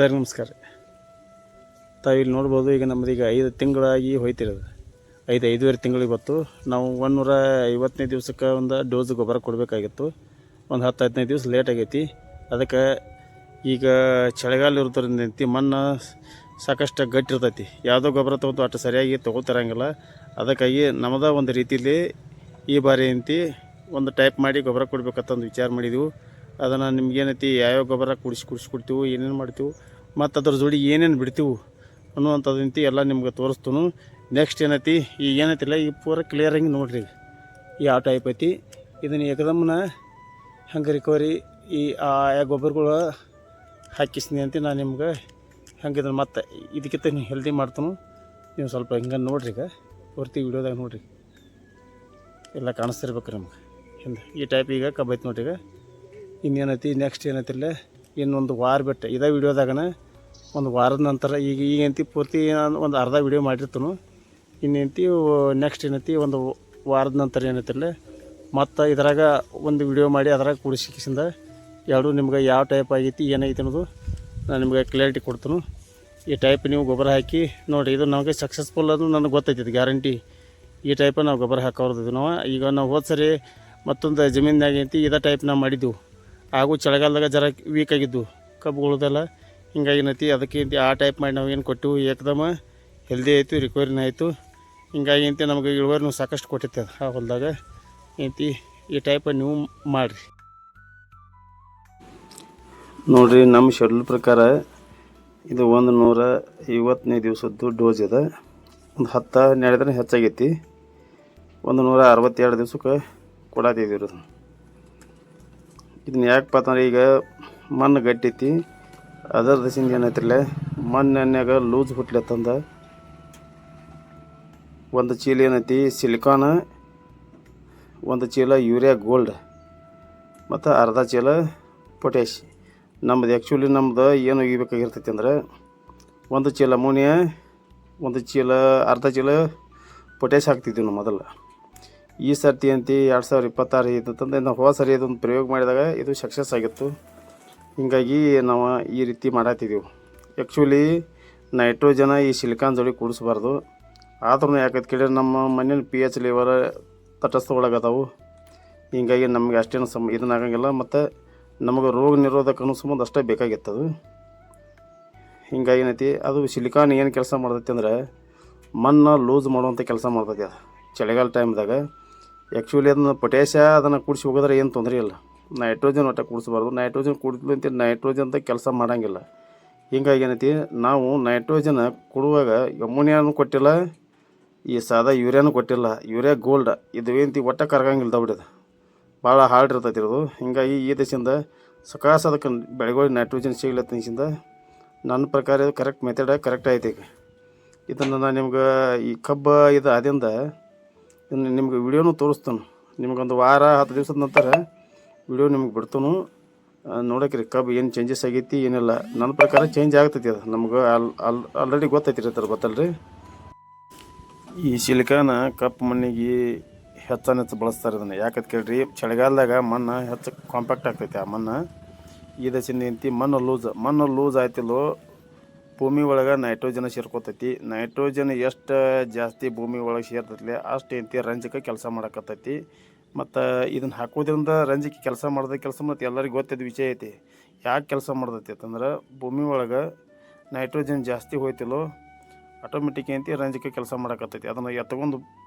ಎಲ್ಲರಿಗೂ ನಮಸ್ಕಾರ. ತಾವಿಲ್ಲಿ ನೋಡ್ಬೋದು, ಈಗ ನಮ್ಮದೀಗ 5 ತಿಂಗಳಾಗಿ ಹೋಯ್ತಿರೋದು. 5-5.5 ತಿಂಗಳಿಗೆ ಗೊತ್ತು. ನಾವು 150ನೇ ದಿವ್ಸಕ್ಕೆ ಒಂದು ಡೋಸ್ ಗೊಬ್ಬರ ಕೊಡಬೇಕಾಗಿತ್ತು. ಒಂದು 10-15 ದಿವಸ ಲೇಟ್ ಆಗೈತಿ. ಅದಕ್ಕೆ ಈಗ ಚಳಿಗಾಲ ಇರೋದ್ರಿಂದ ಮಣ್ಣು ಸಾಕಷ್ಟು ಗಟ್ಟಿ ಇರ್ತೈತಿ. ಯಾವುದೋ ಗೊಬ್ಬರ ತೊಗೊಂಡು ಅಷ್ಟು ಸರಿಯಾಗಿ ತೊಗೊತಿರಂಗಿಲ್ಲ. ಅದಕ್ಕಾಗಿ ನಮ್ಮದ ಒಂದು ರೀತಿಯಲ್ಲಿ ಈ ಬಾರಿ ಒಂದು ಟೈಪ್ ಮಾಡಿ ಗೊಬ್ಬರ ಕೊಡ್ಬೇಕಂತಂದು ವಿಚಾರ ಮಾಡಿದೆವು. ಅದನ್ನು ನಿಮ್ಗೇನೈತಿ ಯಾವ್ಯಾವ ಗೊಬ್ಬರ ಕುಡಿಸ್ಕೊಡ್ತೀವಿ, ಏನೇನು ಮಾಡ್ತೀವಿ, ಮತ್ತು ಅದ್ರ ಜೋಡಿ ಏನೇನು ಬಿಡ್ತೀವಿ ಅನ್ನುವಂಥದ್ದು ಎಲ್ಲ ನಿಮ್ಗೆ ತೋರಿಸ್ತು. ನೆಕ್ಸ್ಟ್ ಏನೈತಿ ಈಗ ಏನೈತಿಲ್ಲ, ಈಗ ಪೂರ ಕ್ಲಿಯರಾಗಿ ನೋಡ್ರಿ ಯಾವ ಟೈಪ್ ಐತಿ. ಇದನ್ನು ಏಕದಮ್ನ ಹಂಗೆ ರಿಕವರಿ ಆ ಗೊಬ್ಬರಗಳು ಹಾಕಿಸ್ತೀನಿ ಅಂತ ನಾನು ನಿಮ್ಗೆ ಹಂಗಿದ್ರೆ ಮತ್ತೆ ಇದಕ್ಕಿಂತ ನೀವು ಹೆಲ್ದಿ ಮಾಡ್ತಾನು. ನೀವು ಸ್ವಲ್ಪ ಹಿಂಗೆ ನೋಡ್ರಿ, ಈಗ ಪೂರ್ತಿ ವಿಡಿಯೋದಾಗ ನೋಡ್ರಿ, ಎಲ್ಲ ಕಾಣಿಸ್ತಿರ್ಬೇಕು ನಮ್ಗೆ ಹಿಂದೆ ಈ ಟೈಪ್. ಈಗ ಕಬ್ಬು ಐತಿ ನೋಡ್ರಿ. ಈಗ ಇನ್ನೇನೈತಿ ನೆಕ್ಸ್ಟ್ ಏನೈತಿಲ್ಲ, ಇನ್ನೊಂದು ವಾರ ಬಿಟ್ಟು ಇದೇ ವಿಡಿಯೋದಾಗನ ಒಂದು ವಾರದ ನಂತರ ಈಗಂತಿ ಪೂರ್ತಿ ನಾನು ಒಂದು ಅರ್ಧ ವಿಡಿಯೋ ಮಾಡಿರ್ತಾನು. ಇನ್ನೇಂತಿ ನೆಕ್ಸ್ಟ್ ಏನೈತಿ ಒಂದು ವಾರದ ನಂತರ ಏನೈತಿಲ್ಲ ಮತ್ತು ಇದ್ರಾಗ ಒಂದು ವಿಡಿಯೋ ಮಾಡಿ ಅದ್ರಾಗ ಕೂಡಿಸಿಕಿಸಿಂದ ಎರಡು ನಿಮ್ಗೆ ಯಾವ ಟೈಪ್ ಆಗೈತಿ ಏನೈತಿ ಅನ್ನೋದು ನಾನು ನಿಮ್ಗೆ ಕ್ಲಿಯರಿಟಿ ಕೊಡ್ತೀನಿ. ಈ ಟೈಪ್ ನೀವು ಗೊಬ್ಬರ ಹಾಕಿ ನೋಡಿರಿ, ಇದು ನಮಗೆ ಸಕ್ಸಸ್ಫುಲ್ ಅದು ನನಗೆ ಗೊತ್ತೈತಿ, ಗ್ಯಾರಂಟಿ. ಈ ಟೈಪ್ ನಾವು ಗೊಬ್ಬರ ಹಾಕೋರ್ದಿದ್ವಿ ನಾವು. ಈಗ ನಾವು ಹೋದ ಸರಿ ಮತ್ತೊಂದು ಜಮೀನಾಗ ಇದೇ ಟೈಪ್ ನಾವು ಮಾಡಿದ್ದೆವು. ಹಾಗೂ ಚಳಿಗಾಲದಾಗ ಜರ ವೀಕ್ ಆಗಿದ್ದು ಕಬ್ಬುಗಳದೆಲ್ಲ. ಹಿಂಗಾಗಿ ಏನೈತಿ ಅದಕ್ಕೆ ಆ ಟೈಪ್ ಮಾಡಿ ನಾವು ಏನು ಕೊಟ್ಟಿವು, ಏಕದಮ ಹೆಲ್ದಿ ಆಯಿತು, ರಿಕವರಿನ ಆಯಿತು. ಹಿಂಗಾಗಿ ನಮಗೆ ಇಳುವರಿನೂ ಸಾಕಷ್ಟು ಕೊಟ್ಟಿತ್ತು ಆ ಹೊಲದಾಗ. ಈ ಟೈಪ್ ನೀವು ಮಾಡಿರಿ ನೋಡಿರಿ. ನಮ್ಮ ಶೆಡ್ಯೂಲ್ ಪ್ರಕಾರ ಇದು 150ನೇ ದಿವಸದ್ದು ಡೋಸ್ ಇದೆ. ಒಂದು 10-12 ದಿನ ಹೆಚ್ಚಾಗೈತಿ. 162 ದಿವ್ಸಕ್ಕೆ ಕೊಡತ್ತಿದ್ದೀವಿ. ಇದನ್ನ ಯಾಕಪ್ಪ ಅಂತಂದ್ರೆ ಈಗ ಮಣ್ಣು ಗಟ್ಟೈತಿ, ಅದರ ದಸಿಂದ ಏನೈತಿಲ್ಲ ಮಣ್ಣನ್ಯಾಗ ಲೂಸ್ ಹುಟ್ಲತ್ತಂದ ಒಂದು ಚೀಲ ಏನೈತಿ ಸಿಲಿಕಾನ್, ಒಂದು ಚೀಲ ಯೂರಿಯಾ ಗೋಲ್ಡ್ ಮತ್ತು ಅರ್ಧ ಚೀಲ ಪೊಟ್ಯಾಶ್. ನಮ್ಮದು ಆ್ಯಕ್ಚುಲಿ ನಮ್ದು ಏನು ಒಗಿಬೇಕಾಗಿರ್ತೈತಿ ಅಂದ್ರೆ ಒಂದು ಚೀಲ ಅಮೋನಿಯಾ, ಒಂದು ಚೀಲ ಅರ್ಧ ಚೀಲ ಪೊಟ್ಯಾಶ್ ಹಾಕ್ತಿದ್ವಿ ನಾವು ಮೊದಲು. ಈ ಸರ್ತಿ 2026 ಇದ್ದಂತಂದ್ರೆ ನಾವು ಹೋದ ಸರಿ ಇದೊಂದು ಪ್ರಯೋಗ ಮಾಡಿದಾಗ ಇದು ಸಕ್ಸಸ್ ಆಗಿತ್ತು. ಹೀಗಾಗಿ ನಾವು ಈ ರೀತಿ ಮಾಡತ್ತಿದ್ದೀವಿ. ಆ್ಯಕ್ಚುಲಿ ನೈಟ್ರೋಜನ ಈ ಸಿಲಿಕಾನ್ ಜೋಡಿ ಕೂಡಿಸ್ಬಾರ್ದು. ಆದ್ರೂ ಯಾಕಂತ ಕೇಳಿದ್ರೆ ನಮ್ಮ ಮಣ್ಣಿನ pH ಲೆವೆಲ್ ತಟಸ್ಥಗೊಳಗದಾವು. ಹೀಗಾಗಿ ನಮಗೆ ಅಷ್ಟೇನು ಇದನ್ನಾಗಂಗಿಲ್ಲ. ಮತ್ತು ನಮಗೆ ರೋಗ ನಿರೋಧಕ ಸಂಬಂಧ ಅಷ್ಟೇ ಬೇಕಾಗಿತ್ತದು. ಹಿಂಗಾಗಿ ಏನೈತಿ ಅದು ಸಿಲಿಕಾನ್ ಏನು ಕೆಲಸ ಮಾಡ್ತೈತಿ ಅಂದ್ರೆ ಮಣ್ಣು ಲೂಸ್ ಮಾಡುವಂಥ ಕೆಲಸ ಮಾಡ್ತೈತಿ ಅದು ಚಳಿಗಾಲ ಟೈಮ್ದಾಗ. ಆ್ಯಕ್ಚುಲಿ ಅದನ್ನು ಪೊಟ್ಯಾಶ ಅದನ್ನು ಕೂಡಿಸಿ ಹೋಗೋದ್ರೆ ಏನು ತೊಂದರೆ ಇಲ್ಲ. ನೈಟ್ರೋಜನ್ ಒಟ್ಟು ಕೂಡಿಸ್ಬಾರ್ದು. ನೈಟ್ರೋಜನ್ ಕೂಡಿದ್ಲು ಅಂತ ನೈಟ್ರೋಜನ್ದ ಕೆಲಸ ಮಾಡೋಂಗಿಲ್ಲ. ಹಿಂಗಾಗಿ ಏನೈತಿ ನಾವು ನೈಟ್ರೋಜನ್ ಕೊಡುವಾಗ ಅಮೋನಿಯಾನು ಕೊಟ್ಟಿಲ್ಲ, ಈ ಸಾದಾ ಯೂರಿಯಾನು ಕೊಟ್ಟಿಲ್ಲ. ಯೂರಿಯಾ ಗೋಲ್ಡ್ ಇದು ಒಟ್ಟು ಕರಗಂಗಿಲ್ಲ ಬಿಡೋದು, ಭಾಳ ಹಾರ್ಡ್ ಇರ್ತೈತಿ ಇರೋದು. ಹಿಂಗಾಗಿ ಈ ದೇಶದಿಂದ ಸಕಾಸ ಅದಕ್ಕೆ ಬೆಳೆಗಳಿಗೆ ನೈಟ್ರೋಜನ್ ಸಿಗ್ಲತ್ತಿಂದ ನನ್ನ ಪ್ರಕಾರ ಇದು ಕರೆಕ್ಟ್ ಮೆಥಡ್ ಕರೆಕ್ಟ್ ಐತಿ. ಈಗ ಇದನ್ನು ನಾನು ನಿಮ್ಗೆ ಈ ಕಬ್ಬು ಇದು ಆದಿಂದ ನಿಮ್ಗೆ ವಿಡಿಯೋನು ತೋರಿಸ್ತಾನೆ. ನಿಮ್ಗೊಂದು ವಾರ 10 ದಿವಸದ ನಂತರ ವಿಡಿಯೋ ನಿಮ್ಗೆ ಬಿಡ್ತಾನು. ನೋಡೋಕ್ರಿ ಕಬ್ಬು ಏನು ಚೇಂಜಸ್ ಆಗೈತಿ ಏನಿಲ್ಲ. ನನ್ನ ಪ್ರಕಾರ ಚೇಂಜ್ ಆಗ್ತೈತಿ. ಅದು ನಮ್ಗೆ ಆಲ್ರೆಡಿ ಗೊತ್ತೈತಿ ರೀ, ಗೊತ್ತಲ್ರಿ. ಈ ಸಿಲಿಕಾನ ಕಪ್ಪು ಮಣ್ಣಿಗೆ ಹೆಚ್ಚು ಬಳಸ್ತಾರೆ ಇದನ್ನು. ಯಾಕಂತ ಕೇಳ್ರಿ, ಚಳಿಗಾಲದಾಗ ಮಣ್ಣು ಹೆಚ್ಚು ಕಾಂಪ್ಯಾಕ್ಟ್ ಆಗ್ತೈತಿ. ಆ ಮಣ್ಣು ಈ ದಶಿಂದ ಮಣ್ಣು ಲೂಸ್ ಆಯ್ತಿಲ್ಲೋ ಭೂಮಿ ಒಳಗೆ ನೈಟ್ರೋಜನ್ ಸೇರ್ಕೋತೈತಿ. ನೈಟ್ರೋಜನ್ ಎಷ್ಟು ಜಾಸ್ತಿ ಭೂಮಿ ಒಳಗೆ ಸೇರ್ತೈತಿ ಅಷ್ಟು ರಂಜಕ ಕೆಲಸ ಮಾಡಕತ್ತೈತಿ. ಮತ್ತು ಇದನ್ನು ಹಾಕೋದ್ರಿಂದ ರಂಜಕ್ಕೆ ಕೆಲಸ ಮತ್ತು ಎಲ್ಲರಿಗೂ ಗೊತ್ತಿದ್ದ ವಿಷಯ ಐತಿ. ಯಾಕೆ ಕೆಲಸ ಮಾಡ್ತೈತಿ ಅಂತಂದ್ರೆ ಭೂಮಿ ಒಳಗೆ ನೈಟ್ರೋಜನ್ ಜಾಸ್ತಿ ಹೋಯ್ತಿಲ್ಲೋ ಆಟೋಮೆಟಿಕ್ ರಂಜಕ್ಕೆ ಕೆಲಸ ಮಾಡಕತ್ತೈತಿ. ಅದನ್ನು ಎತ್ಕೊಂಡು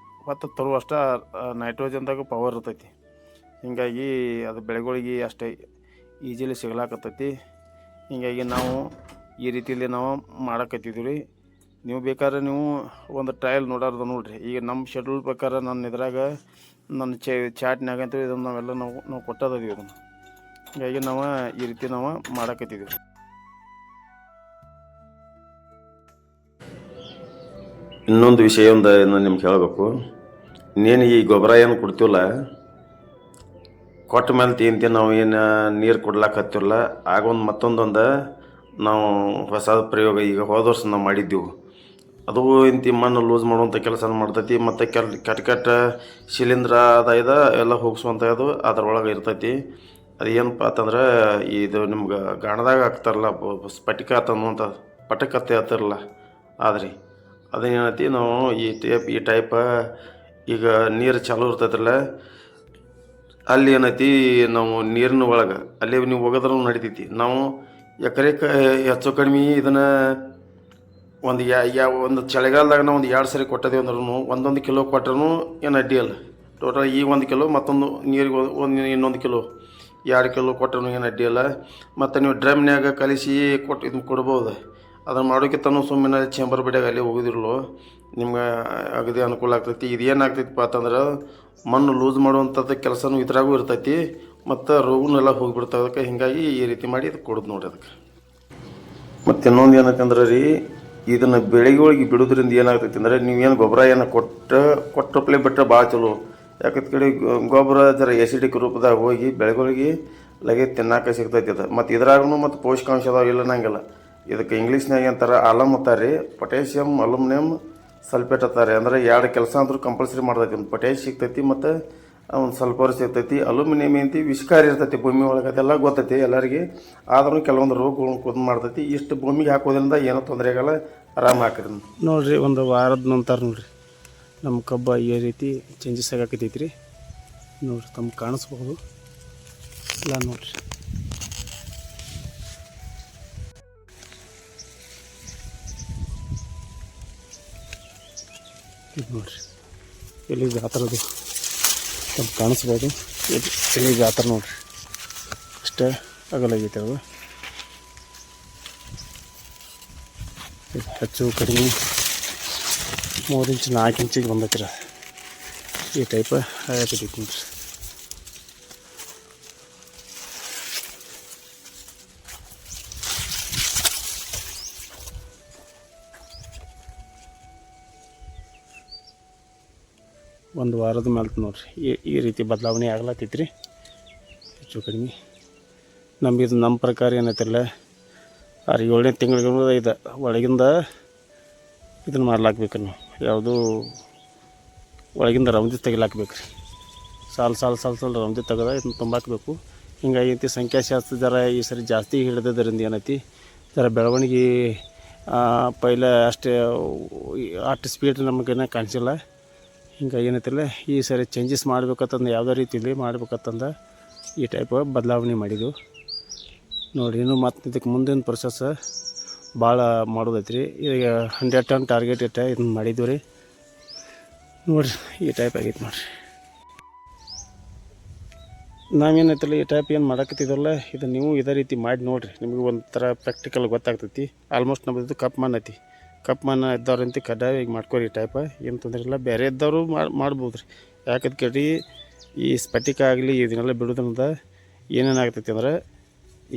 ಹೊತ್ತು ತರುವಷ್ಟ ನೈಟ್ರೋಜನ್ದಾಗ ಪವರ್ ಇರ್ತೈತಿ. ಹೀಗಾಗಿ ಅದು ಬೆಳೆಗಳಿಗೆ ಅಷ್ಟೇ ಈಜಿಲಿ ಸಿಗ್ಲಾಕತ್ತೈತಿ. ಹೀಗಾಗಿ ನಾವು ಈ ರೀತಿಯಲ್ಲಿ ನಾವು ಮಾಡಕತ್ತಿದ್ದೀವಿ ರೀ. ನೀವು ಬೇಕಾದ್ರೆ ನೀವು ಒಂದು ಟ್ರಯಲ್ ನೋಡ್ರಿ. ಈಗ ನಮ್ಮ ಶೆಡ್ಯೂಲ್ ಪ್ರಕಾರ ನನ್ನ ಇದ್ರಾಗ ನನ್ನ ಚಾಟ್ನಾಗಂತೂ ಇದನ್ನು ನಾವೆಲ್ಲ ನಾವು ಕೊಟ್ಟದೀವಿ ಇದನ್ನು. ಹೀಗಾಗಿ ನಾವು ಈ ರೀತಿ ನಾವು ಮಾಡಕತ್ತಿದ್ದೀವಿ. ಇನ್ನೊಂದು ವಿಷಯ ನಾನು ನಿಮ್ಗೆ ಹೇಳಬೇಕು. ಇನ್ನೇನು ಈ ಗೊಬ್ಬರ ಏನು ಕೊಡ್ತೀವಲ್ಲ, ಕೊಟ್ಟ ಮೇಲೆ ನಾವು ಏನು ನೀರು ಕೊಡ್ಲಾಕತ್ತಿರಲ್ಲ. ಆಗ ಮತ್ತೊಂದೊಂದು ನಾವು ಹೊಸ ಪ್ರಯೋಗ ಈಗ ಹೋದ ವರ್ಷ ನಾವು ಮಾಡಿದ್ದೆವು. ಅದು ಮಣ್ಣು ಲೂಸ್ ಮಾಡುವಂಥ ಕೆಲಸ ಮಾಡ್ತೈತಿ. ಮತ್ತು ಕೆಟ್ಟ ಶಿಲೀಂಧ್ರ ಎಲ್ಲ ಹೋಗಿಸುವಂಥದ್ದು ಅದರೊಳಗೆ ಇರ್ತೈತಿ. ಅದು ಏನಪ್ಪ ಅಂತಂದ್ರೆ ಇದು ನಿಮ್ಗೆ ಗಾಣದಾಗ ಹಾಕ್ತಾರಲ್ಲ ಸ್ಫಟಿಕ ಅನ್ನುವಂಥ ಪಟಕತ್ತೆ ಹತ್ತಿರಲ್ಲ ಆದ್ರಿ ಅದೇನೈತಿ ನಾವು ಈ ಟೈಪ ಈಗ ನೀರು ಚಾಲೂ ಇರ್ತೈತ್ರಲ್ಲ ಅಲ್ಲಿ ಏನೈತಿ ನಾವು ನೀರಿನ ಒಳಗೆ ಅಲ್ಲಿ ನೀವು ಹೋಗೋದ್ರೂ ನಡಿತೈತಿ. ನಾವು ಎಕರೆಕ್ಕೆ ಹೆಚ್ಚು ಕಡಿಮೆ ಇದನ್ನು ಒಂದು ಚಳಿಗಾಲದಾಗ ನಾವು ಒಂದು 2 ಸರಿ ಕೊಟ್ಟದೇವು ಅಂದ್ರೂ 1 ಕಿಲೋ ಕೊಟ್ಟರೂ ಏನು ಅಡ್ಡಿಯಲ್ಲ. ಟೋಟಲ್ ಈಗ 1 ಕಿಲೋ ಮತ್ತೊಂದು ನೀರಿಗೆ ಇನ್ನೊಂದು ಕಿಲೋ 2 ಕಿಲೋ ಕೊಟ್ಟರು ಏನು ಅಡ್ಡಿಯಲ್ಲ. ಮತ್ತು ನೀವು ಡ್ರಮ್ನ್ಯಾಗ ಕಲಿಸಿ ಇದನ್ನು ಕೊಡ್ಬೋದು. ಅದನ್ನು ಮಾಡೋಕ್ಕಿಂತನೂ ಸುಮ್ಮನೆ ಚೇಂಬರ್ ಬಡಿಯಾಗ ಅಲ್ಲಿ ಹೋಗೋದಿರಲು ನಿಮ್ಗೆ ಅಗದಿ ಅನುಕೂಲ ಆಗ್ತೈತಿ. ಇದು ಏನಾಗ್ತೈತಿಪ್ಪ ಅಂತಂದ್ರೆ ಮಣ್ಣು ಲೂಸ್ ಮಾಡುವಂಥದ್ದು ಕೆಲಸನೂ ಇದ್ರಾಗೂ ಇರ್ತೈತಿ ಮತ್ತು ರೋಗನೆಲ್ಲ ಹೋಗಿಬಿಡ್ತಾವೆ. ಅದಕ್ಕೆ ಹೀಗಾಗಿ ಈ ರೀತಿ ಮಾಡಿ ಇದು ಕೊಡೋದು ನೋಡಿರಿ. ಅದಕ್ಕೆ ಮತ್ತು ಇನ್ನೊಂದು ಏನಕ್ಕಂದ್ರೆ ರೀ ಇದನ್ನು ಬೆಳೆಗಳಿಗೆ ಬಿಡೋದ್ರಿಂದ ಏನಾಗ್ತೈತಿ ಅಂದರೆ ನೀವೇನು ಗೊಬ್ಬರ ಕೊಟ್ಟಪ್ಲೆ ಬಿಟ್ಟರೆ ಭಾಳ ಚಲೋ. ಯಾಕಂತ ಕೇಳಿ ಗೊಬ್ಬರ ಜರ ಎಸಿಡಿಕ್ ರೂಪದಾಗ ಹೋಗಿ ಬೆಳೆಗಳಿಗೆ ಲಗೆ ತಿನ್ನಕ್ಕೆ ಸಿಗ್ತೈತಿ ಅದು. ಮತ್ತು ಇದ್ರಾಗೂ ಮತ್ತು ಪೋಷಕಾಂಶ ಅದಾವ ಇಲ್ಲ ಅನ್ನಂಗಿಲ್ಲ. ಇದಕ್ಕೆ ಇಂಗ್ಲೀಷ್ನಾಗ ಅಂತಾರೆ ಆಲಮ್ ಅಂತಾರೆ ರೀ, ಪೊಟ್ಯಾಷಿಯಮ್ ಅಲ್ಯೂಮಿನಿಯಂ ಸಲ್ಫೇಟ್ ಅಂತಾರೆ. ಅಂದರೆ 2 ಕೆಲಸ ಅಂದರೂ ಕಂಪಲ್ಸರಿ ಮಾಡ್ತೈತಿ. ಒಂದು ಪೊಟ್ಯಾಷ್ ಸಿಗ್ತೈತಿ ಮತ್ತು ಒಂದು ಸಲ್ಫರ್ ಸಿಗ್ತೈತಿ. ಅಲ್ಯೂಮಿನಿಯಂ ಏನಂತಿ ವಿಷಕಾರಿ ಇರ್ತೈತಿ ಭೂಮಿ ಒಳಗೆ, ಅದೆಲ್ಲ ಗೊತ್ತೈತಿ ಎಲ್ಲರಿಗೆ. ಆದ್ರೂ ಕೆಲವೊಂದು ರೋಗಗಳನ್ನು ಕುದ್ ಮಾಡ್ತೈತಿ. ಇಷ್ಟು ಭೂಮಿಗೆ ಹಾಕೋದ್ರಿಂದ ಏನೂ ತೊಂದರೆ ಆಗಲ್ಲ, ಆರಾಮ ಹಾಕ್ರಿ ನೋಡಿರಿ. ಒಂದು ವಾರದ ನಂತರ ನೋಡಿರಿ ನಮ್ಮ ಕಬ್ಬ ಈ ರೀತಿ ಚೇಂಜಸ್ ಆಗಾಕತ್ತೈತಿ ರೀ. ನೋಡಿರಿ ತಮ್ಗೆ ಕಾಣಿಸ್ಬೋದು ಇಲ್ಲ ನೋಡಿರಿ. ಇದು ನೋಡಿರಿ ಎಲ್ಲಿ ಜಾತ್ರೆದು ತಮ್ಗೆ ಕಾಣಿಸ್ಬೋದು. ಎಲ್ಲಿ ಜಾತ್ರೆ ನೋಡಿರಿ ಅಷ್ಟೇ ಅಗಲಾಗೈತೆ ಅದು. ಇದು ಹೆಚ್ಚು ಕಡಿಮೆ 3 ಇಂಚ್ 4 ಇಂಚಿಗೆ ಬಂದೈತಿ ರೀ. ಈ ಟೈಪ್ ಆಗತೈತಿ ನೋಡ್ರಿ. ಒಂದು ವಾರದ ಮೇಲೆ ನೋಡಿರಿ ಈ ರೀತಿ ಬದಲಾವಣೆ ಆಗ್ಲತ್ತೈತಿ ರೀ ಹೆಚ್ಚು ಕಡಿಮೆ. ನಮ್ಮ ಪ್ರಕಾರ ಏನೈತಿರಲ್ಲ 6-7ನೇ ತಿಂಗಳಿಗೆ ಇದು ಒಳಗಿಂದ ಇದನ್ನು ಮಾಡ್ಲಾಕ್ಬೇಕು ನಾವು. ಯಾವುದು ಒಳಗಿಂದ ರೌಂದಿ ತೆಗಿಲಾಕ್ಬೇಕು ರೀ. ಸಾಲು ರೌಂದಿ ತೆಗೆದ ಇದನ್ನು ತುಂಬಾಕಬೇಕು. ಹಿಂಗಾಗಿ ಸಂಖ್ಯಾಶಾಸ್ತ್ರ ಜರ ಈ ಸರಿ ಜಾಸ್ತಿ ಹಿಡಿದ್ರಿಂದ ಏನೈತಿ ಜರ ಬೆಳವಣಿಗೆ ಪೈಲ ಅಷ್ಟು ಸ್ಪೀಡ್ ನಮಗೇನ ಕಾಣಿಸಿಲ್ಲ. ಹಿಂಗಾಗಿ ಏನೈತಿಲ್ಲ ಈ ಸರಿ ಚೇಂಜಸ್ ಮಾಡ್ಬೇಕಂತಂದು ಯಾವುದೇ ರೀತಿಯಲ್ಲಿ ಮಾಡ್ಬೇಕಂತಂದು ಈ ಟೈಪ್ ಬದಲಾವಣೆ ಮಾಡಿದ್ದು ನೋಡಿ. ಇನ್ನು ಮತ್ತು ಇದಕ್ಕೆ ಮುಂದಿನ ಪ್ರೊಸೆಸ್ ಭಾಳ ಮಾಡೋದೈತಿ ರೀ. ಈಗ 100 ಟನ್ ಟಾರ್ಗೆಟ್ ಇಟ್ಟು ಇದನ್ನು ಮಾಡಿದ್ವಿ ರೀ ನೋಡಿರಿ. ಈ ಟೈಪ್ ಆಗೈತೆ ನೋಡಿರಿ. ನಾವೇನೈತಲ್ಲ ಈ ಟೈಪ್ ಏನು ಮಾಡಕತ್ತಿದ್ವಲ್ಲ ಇದು ನೀವು ಇದೇ ರೀತಿ ಮಾಡಿ ನೋಡಿರಿ. ನಿಮಗೆ ಒಂಥರ ಪ್ರಾಕ್ಟಿಕಲ್ ಗೊತ್ತಾಗ್ತೈತಿ. ಆಲ್ಮೋಸ್ಟ್ ನಮ್ಮದು ಕಪ್ ಮಣ್ಣು ಐತಿ. ಕಪ್ ಮಣ್ಣು ಇದ್ದವ್ರಂತ ಕಡ್ಡಾಯವಾಗಿ ಮಾಡ್ಕೊರಿ ಈ ಟೈಪ್, ಏನು ತೊಂದರೆ ಇಲ್ಲ. ಬೇರೆ ಇದ್ದವರು ಮಾಡ್ಬೋದು ರೀ. ಯಾಕಂತ ಕೇಳಿ ಈ ಸ್ಫಟಿಕ ಆಗಲಿ ಇದನ್ನೆಲ್ಲ ಬಿಡೋದ್ರಿಂದ ಏನೇನಾಗ್ತೈತಿ ಅಂದ್ರೆ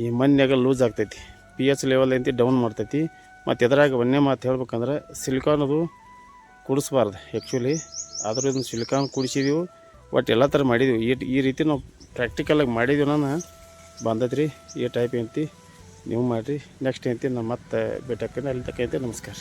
ಈ ಮಣ್ಣಾಗ ಲೂಸ್ ಆಗ್ತೈತಿ, pH ಲೆವೆಲ್ ಅಂತ ಡೌನ್ ಮಾಡ್ತೈತಿ. ಮತ್ತು ಎದ್ರಾಗ ಒಂದೇ ಮಾತು ಹೇಳ್ಬೇಕಂದ್ರೆ ಸಿಲಿಕಾನ್ ಅದು ಕುಡಿಸ್ಬಾರ್ದು ಆ್ಯಕ್ಚುಲಿ. ಆದರೂ ಇದನ್ನು ಸಿಲಿಕಾನ್ ಕುಡಿಸಿದೀವಿ, ಒಟ್ಟು ಎಲ್ಲ ಥರ ಮಾಡಿದ್ವಿ. ಈ ರೀತಿ ನಾವು ಪ್ರಾಕ್ಟಿಕಲಾಗಿ ಮಾಡಿದ್ವಿ. ನಾನು ಬಂದೈತೆ ರೀ ಈ ಟೈಪ್ ಏನಂತ ನೀವು ಮಾಡಿರಿ. ನೆಕ್ಸ್ಟ್ ಏನಂತ ನಮ್ಮ ಮತ್ತೆ ಭೇಟಿ ಹಾಕ್ತೀನಿ. ಅಲ್ಲಿ ತಕ್ಕ ನಮಸ್ಕಾರ.